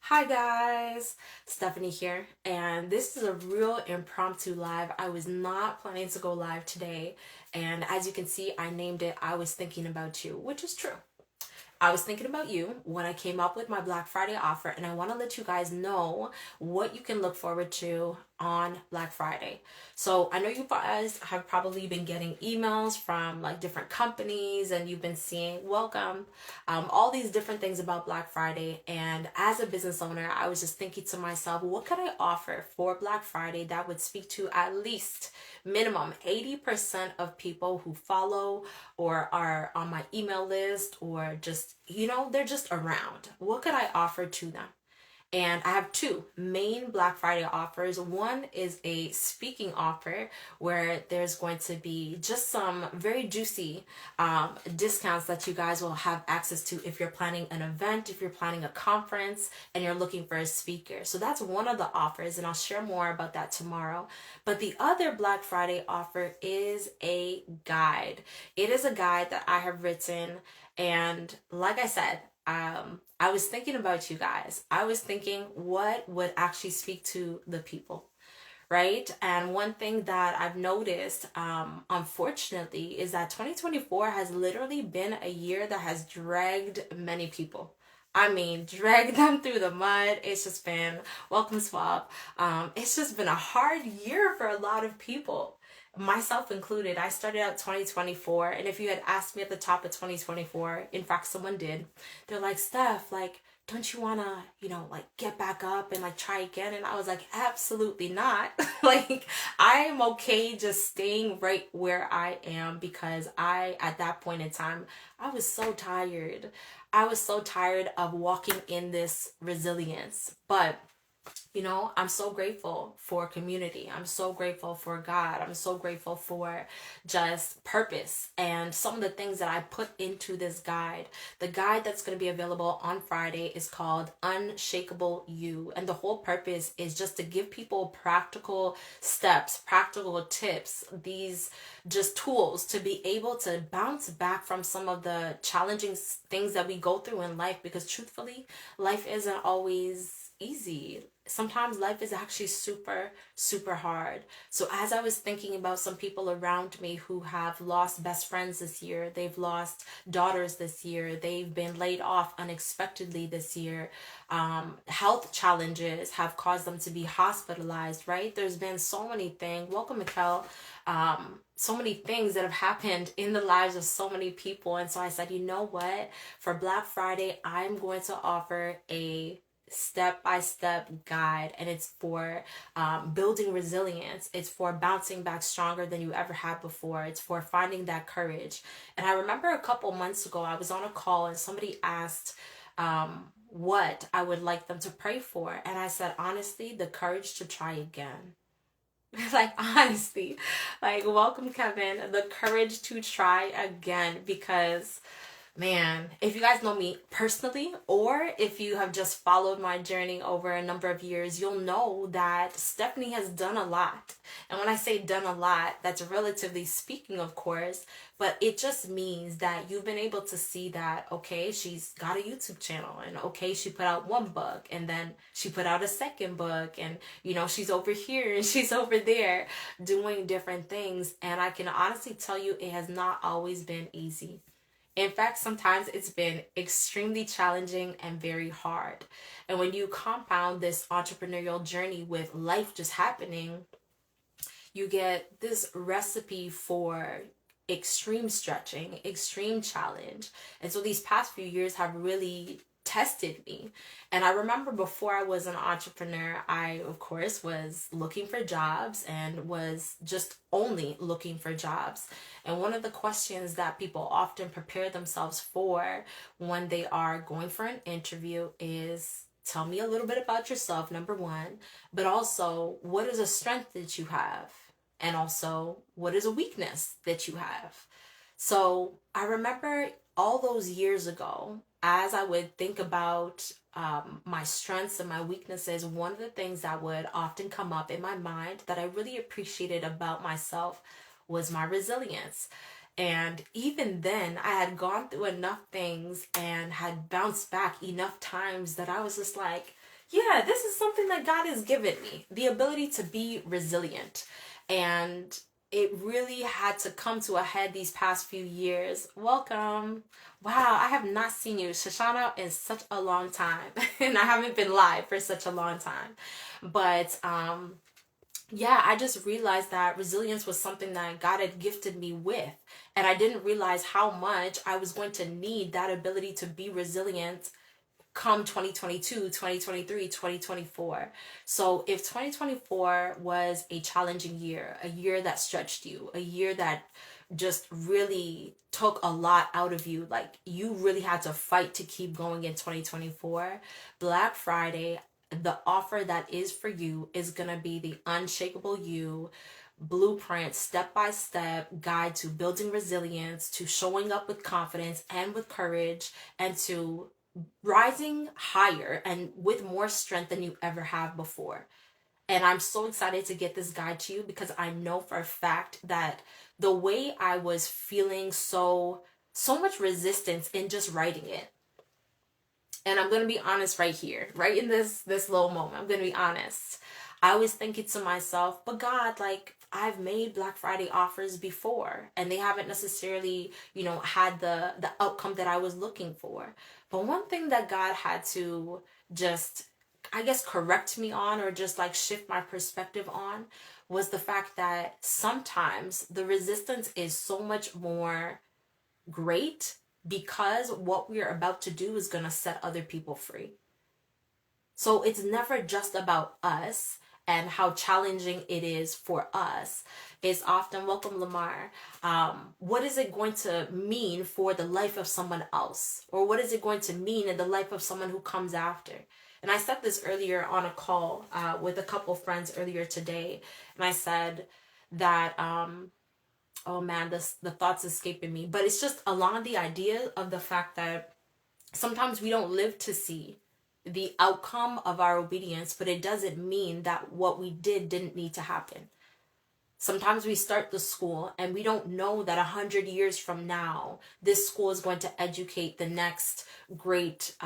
Hi guys, Stephanie here, and this is a real impromptu live. I was not planning to go live today, and as you can see, I named it I Was Thinking About You, which is true. I was thinking about you when I came up with my Black Friday offer, and I want to let you guys know what you can look forward to on Black Friday. So I know you guys have probably been getting emails from like different companies, and you've been seeing welcome, all these different things about Black Friday. And as a business owner, I was just thinking to myself, what could I offer for Black Friday that would speak to at least minimum 80% of people who follow or are on my email list, or just, they're just around. What could I offer to them? And I have two main Black Friday offers. One is a speaking offer where there's going to be just some very juicy discounts that you guys will have access to if you're planning an event, if you're planning a conference, and you're looking for a speaker. So that's one of the offers, and I'll share more about that tomorrow. But the other Black Friday offer is a guide. It is a guide that I have written, and like I said, I was thinking about you guys. I was thinking what would actually speak to the people, right? And one thing that I've noticed, unfortunately, is that 2024 has literally been a year that has dragged many people. I mean, dragged them through the mud. It's just been, welcome swap. It's just been a hard year for a lot of people, myself included. I started out 2024, and if you had asked me at the top of 2024, in fact, someone did, they're like, Steph, like, don't you want to, like get back up and like try again? And I was like, absolutely not. Like, I am okay just staying right where I am, because at that point in time, I was so tired. I was so tired of walking in this resilience. But I'm so grateful for community. I'm so grateful for God. I'm so grateful for just purpose and some of the things that I put into this guide. The guide that's going to be available on Friday is called Unshakeable You. And the whole purpose is just to give people practical steps, practical tips, these just tools to be able to bounce back from some of the challenging things that we go through in life. Because truthfully, life isn't always easy. Sometimes life is actually super, super hard. So as I was thinking about some people around me who have lost best friends this year, they've lost daughters this year, they've been laid off unexpectedly this year, health challenges have caused them to be hospitalized, right? There's been so many things. Welcome, Mikkel. So many things that have happened in the lives of so many people. And so I said, you know what? For Black Friday, I'm going to offer a step-by-step guide, and it's for building resilience. It's for bouncing back stronger than you ever had before. It's for finding that courage. And I remember a couple months ago, I was on a call and somebody asked what I would like them to pray for, and I said, honestly, the courage to try again. Like, honestly, like, welcome, Kevin, the courage to try again. Because man, if you guys know me personally, or if you have just followed my journey over a number of years, you'll know that Stephanie has done a lot. And when I say done a lot, that's relatively speaking, of course, but it just means that you've been able to see that, okay, she's got a YouTube channel, and okay, she put out one book, and then she put out a second book, and she's over here and she's over there doing different things. And I can honestly tell you, it has not always been easy. In fact, sometimes it's been extremely challenging and very hard. And when you compound this entrepreneurial journey with life just happening, you get this recipe for extreme stretching, extreme challenge. And so these past few years have really tested me. And I remember before I was an entrepreneur, I, of course, was looking for jobs and was just only looking for jobs. And one of the questions that people often prepare themselves for when they are going for an interview is, tell me a little bit about yourself, number one, but also, what is a strength that you have? And also, what is a weakness that you have? So I remember all those years ago, as I would think about my strengths and my weaknesses, one of the things that would often come up in my mind that I really appreciated about myself was my resilience. And even then, I had gone through enough things and had bounced back enough times that I was just like, Yeah, this is something that God has given me, the ability to be resilient. And it really had to come to a head these past few years. Welcome. Wow, I have not seen you, Shoshana, in such a long time. And I haven't been live for such a long time. But yeah, I just realized that resilience was something that God had gifted me with. And I didn't realize how much I was going to need that ability to be resilient come 2022, 2023, 2024. So if 2024 was a challenging year, a year that stretched you, a year that just really took a lot out of you, like you really had to fight to keep going in 2024, Black Friday, the offer that is for you is going to be the Unshakable You blueprint, step by step guide to building resilience, to showing up with confidence and with courage, and to rising higher and with more strength than you ever have before. And I'm so excited to get this guide to you because I know for a fact that the way I was feeling so much resistance in just writing it. And I'm going to be honest right here, right in this little moment. I'm going to be honest. I was thinking to myself, but God, like I've made Black Friday offers before and they haven't necessarily, had the outcome that I was looking for. But one thing that God had to just, I guess, correct me on or just like shift my perspective on was the fact that sometimes the resistance is so much more great because what we're about to do is going to set other people free. So it's never just about us and how challenging it is for us. It's often, welcome Lamar, what is it going to mean for the life of someone else? Or what is it going to mean in the life of someone who comes after? And I said this earlier on a call with a couple friends earlier today. And I said that oh man, the thoughts escaping me, but it's just along the idea of the fact that sometimes we don't live to see the outcome of our obedience, but it doesn't mean that what we didn't need to happen. Sometimes we start the school and we don't know that 100 years from now, this school is going to educate the next great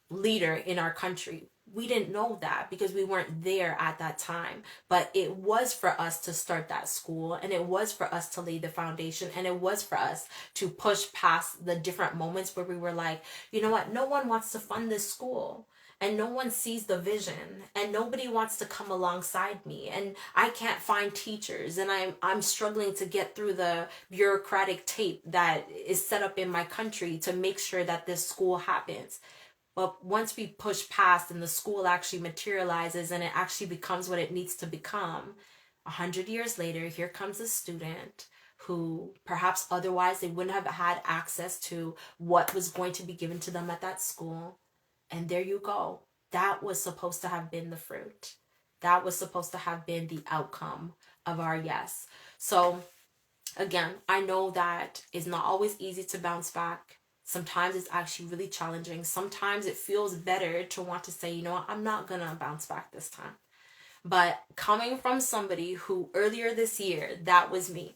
leader in our country. We didn't know that because we weren't there at that time, but it was for us to start that school, and it was for us to lay the foundation, and it was for us to push past the different moments where we were like, you know what, no one wants to fund this school, and no one sees the vision, and nobody wants to come alongside me, and I can't find teachers, and I'm struggling to get through the bureaucratic tape that is set up in my country to make sure that this school happens. But once we push past and the school actually materializes and it actually becomes what it needs to become, 100 years later, here comes a student who perhaps otherwise they wouldn't have had access to what was going to be given to them at that school. And there you go. That was supposed to have been the fruit. That was supposed to have been the outcome of our yes. So again, I know that it's not always easy to bounce back. Sometimes it's actually really challenging. Sometimes it feels better to want to say, you know what, I'm not gonna bounce back this time. But coming from somebody who earlier this year, that was me.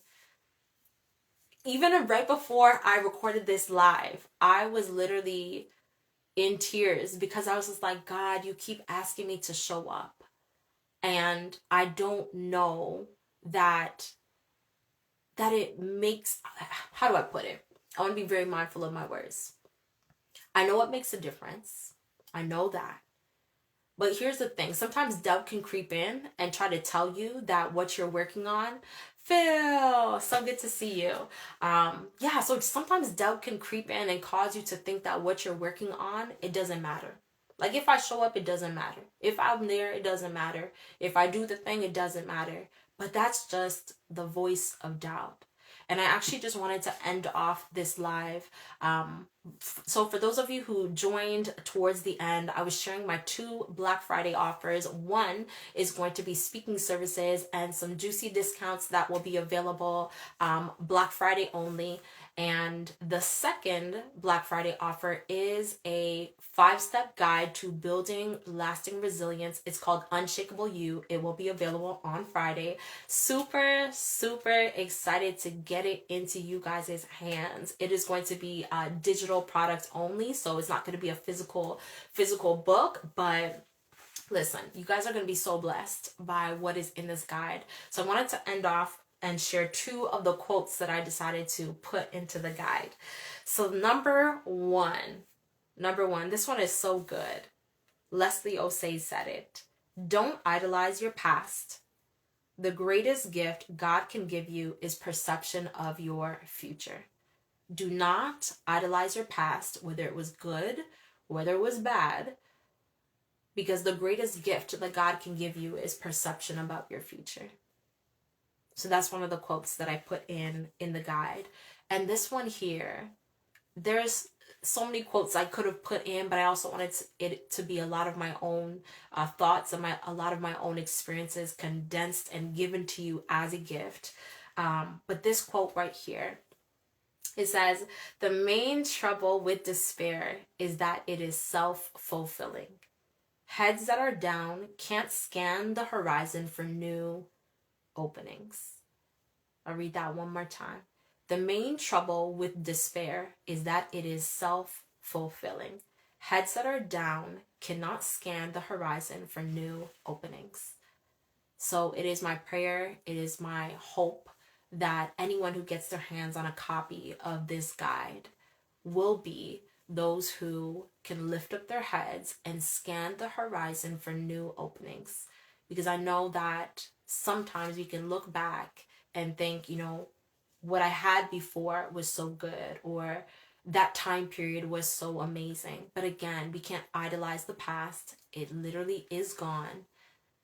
Even right before I recorded this live, I was literally in tears because I was just like, God, you keep asking me to show up. And I don't know that it makes, how do I put it? I want to be very mindful of my words. I know it makes a difference. I know that. But here's the thing. Sometimes doubt can creep in and try to tell you that what you're working on, Phil, so good to see you. Yeah, so sometimes doubt can creep in and cause you to think that what you're working on, it doesn't matter. Like if I show up, it doesn't matter. If I'm there, it doesn't matter. If I do the thing, it doesn't matter. But that's just the voice of doubt. And I actually just wanted to end off this live. So for those of you who joined towards the end, I was sharing my 2 Black Friday offers. One is going to be speaking services and some juicy discounts that will be available Black Friday only. And the second Black Friday offer is a 5-step guide to building lasting resilience. It's called Unshakeable You. It will be available on Friday. Super, super excited to get it into you guys' hands. It is going to be digital products only, so it's not going to be a physical book, but listen, you guys are going to be so blessed by what is in this guide. So I wanted to end off and share 2 of the quotes that I decided to put into the guide. So number one, this one is so good. Leslie Osei said it. Don't idolize your past. The greatest gift God can give you is perception of your future. Do not idolize your past, whether it was good, whether it was bad, because the greatest gift that God can give you is perception about your future. So that's one of the quotes that I put in the guide. And this one here, there's so many quotes I could have put in, but I also wanted it to be a lot of my own thoughts and a lot of my own experiences condensed and given to you as a gift. But this quote right here, it says, "The main trouble with despair is that it is self-fulfilling. Heads that are down can't scan the horizon for new openings." I'll read that one more time. The main trouble with despair is that it is self-fulfilling. Heads that are down cannot scan the horizon for new openings. So it is my prayer, it is my hope that anyone who gets their hands on a copy of this guide will be those who can lift up their heads and scan the horizon for new openings. Because I know that sometimes we can look back and think, what I had before was so good, or that time period was so amazing. But again, we can't idolize the past. It literally is gone.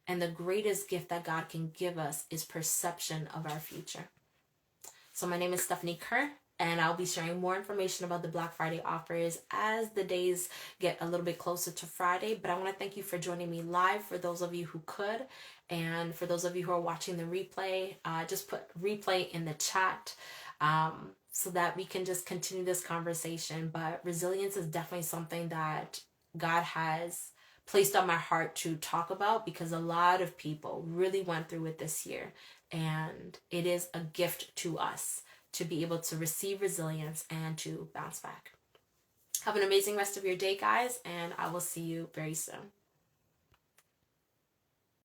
And the greatest gift that God can give us is perception of our future. So my name is Stefanny Kerr, and I'll be sharing more information about the Black Friday offers as the days get a little bit closer to Friday. But I want to thank you for joining me live, for those of you who could. And for those of you who are watching the replay, just put replay in the chat so that we can just continue this conversation. But resilience is definitely something that God has placed on my heart to talk about, because a lot of people really went through it this year. And it is a gift to us to be able to receive resilience and to bounce back. Have an amazing rest of your day, guys, and I will see you very soon.